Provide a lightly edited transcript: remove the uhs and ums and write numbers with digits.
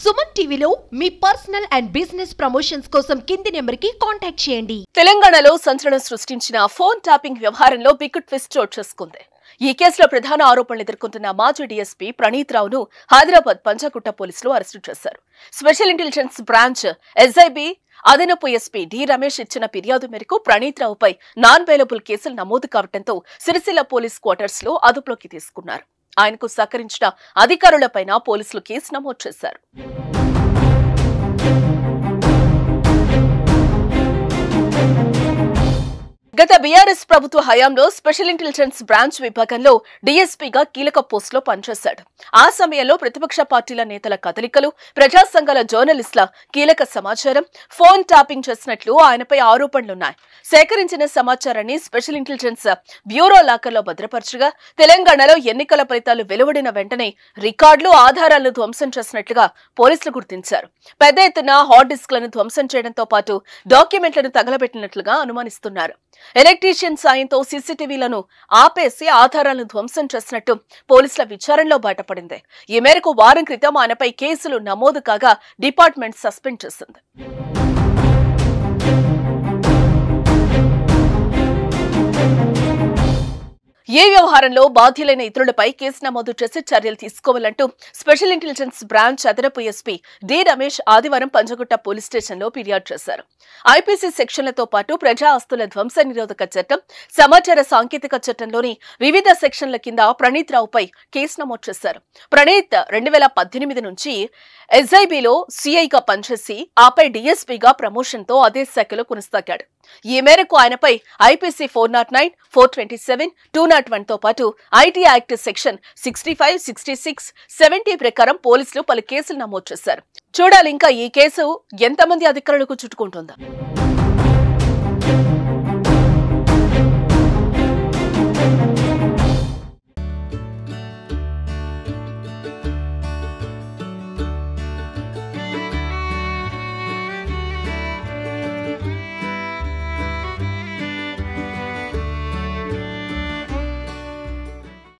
సుమన్ టీవీలో మీ personal and business promotions కోసం కింది నెంబర్కి కాంటాక్ట్ చేయండి. తెలంగాణలో సంచలనం సృష్టించిన ఫోన్ ట్యాపింగ్ వ్యవహారంలో బిగ్ ట్విస్ట్ చోటు చేసుకుంది. ఈ కేసులో ప్రధాన ఆరోపణలు ఎదుర్కొంటున్న మాజీ డీఎస్పీ ప్రణీత్ రావును హైదరాబాద్ పంజాగుట్ట పోలీసులు అరెస్టు చేశారు. స్పెషల్ ఇంటెలిజెన్స్ బ్రాంచ్ ఎస్ఐబి అదనపు ఎస్పీ డి రమేష్ ఇచ్చిన ఫిర్యాదు మేరకు ప్రణీత్ రావుపై నాన్ బెయిలబుల్ కేసులు నమోదు కావడంతో సిరిసిల్ల పోలీస్ క్వార్టర్స్ లో అదుపులోకి తీసుకున్నారు. ఆయనకు సహకరించిన అధికారులపైన పోలీసులు కేసు నమోదు చేశారు. గత బీఆర్ఎస్ ప్రభుత్వ హయాంలో స్పెషల్ ఇంటెలిజెన్స్ బ్రాంచ్ విభాగంలో డీఎస్పీగా కీలక పోస్టులో పనిచేశాడు. ఆ సమయంలో ప్రతిపక్ష పార్టీల నేతల కదలికలు, ప్రజా సంఘాల జర్నలిస్టుల కీలక సమాచారం, ఫోన్ ట్యాపింగ్ చేసినట్లు ఆయనపై ఆరోపణలున్నాయి. సేకరించిన సమాచారాన్ని స్పెషల్ ఇంటెలిజెన్స్ బ్యూరో లాకర్లో భద్రపరచగా తెలంగాణలో ఎన్నికల ఫలితాలు వెలువడిన వెంటనే రికార్డులు, ఆధారాలను ధ్వంసం చేసినట్లుగా పోలీసులు గుర్తించారు. పెద్ద ఎత్తున హార్డ్ డిస్క్లను ధ్వంసం చేయడంతో పాటు డాక్యుమెంట్లను తగలబెట్టినట్లుగా అనుమానిస్తున్నారు. ఎలక్ట్రీషియన్ సాయంతో సీసీటీవీలను ఆపేసి ఆధారాలను ధ్వంసం చేసినట్టు పోలీసుల విచారణలో బయటపడింది. ఈ మేరకు వారం క్రితం ఆయనపై కేసులు నమోదు కాగా డిపార్ట్మెంట్ సస్పెండ్ చేసింది. ఏ వ్యవహారంలో బాధ్యులైన ఇతరులపై కేసు నమోదు చేసి చర్యలు తీసుకోవాలంటూ స్పెషల్ ఇంటెలిజెన్స్ బ్రాంచ్ అదనపు ఎస్పీ డి రమేష్ ఆదివారం పంజగుట్ట పోలీస్ స్టేషన్లో ఫిర్యాదు చేశారు. ఐపీసీ సెక్షన్లతో పాటు ప్రజా ఆస్తుల ధ్వంస నిరోధక చట్టం, సమాచార సాంకేతిక చట్టంలోని వివిధ సెక్షన్ల కింద ప్రణీత్ రావుపై కేసు నమోదు చేశారు. ప్రణీత్ 2018 నుంచి ఎస్ఐబిలో సిఐగా పనిచేసి ఆపై డీఎస్పీగా ప్రమోషన్తో అదే శాఖలో కొనసాగాడు. ఈ మేరకు ఆయనపై ఐపీసీ 409, 427, 201 తో పాటు ఐటీ యాక్ట్ సెక్షన్ 65, 66, 70 ప్రకారం పోలీసులు పలు కేసులు నమోదు చేశారు. చూడాలి ఇంకా ఈ కేసు ఎంతమంది అధికారులకు చుట్టుకుంటుందా.